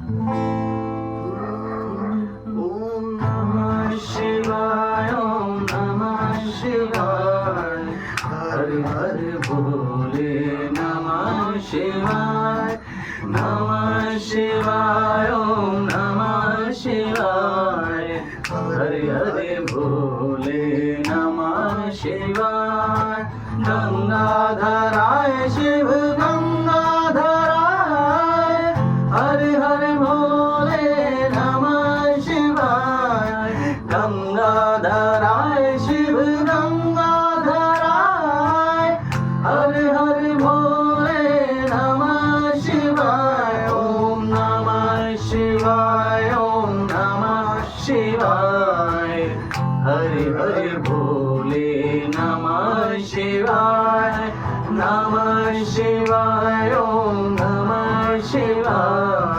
Om Namah Shivaya, Om Namah Shivaya, Hari Hari Bole Namah Shivaya, Namah Shivaya, Om Namah Shivaya, Hari Hari Bole Namah Shivaya, Gangadharaय Shiv Gangadharaय, Hari Hari Bole Namah Shivaya, Gangadharaय Shiv Gangadharaय, Hari Hari Bole Namah Shivaya, Om Namah Shivaya, Om Namah Shivaya, Hari Hari Bole Namah Shivaya, Namah Shivaya, Om Namah Shivaya.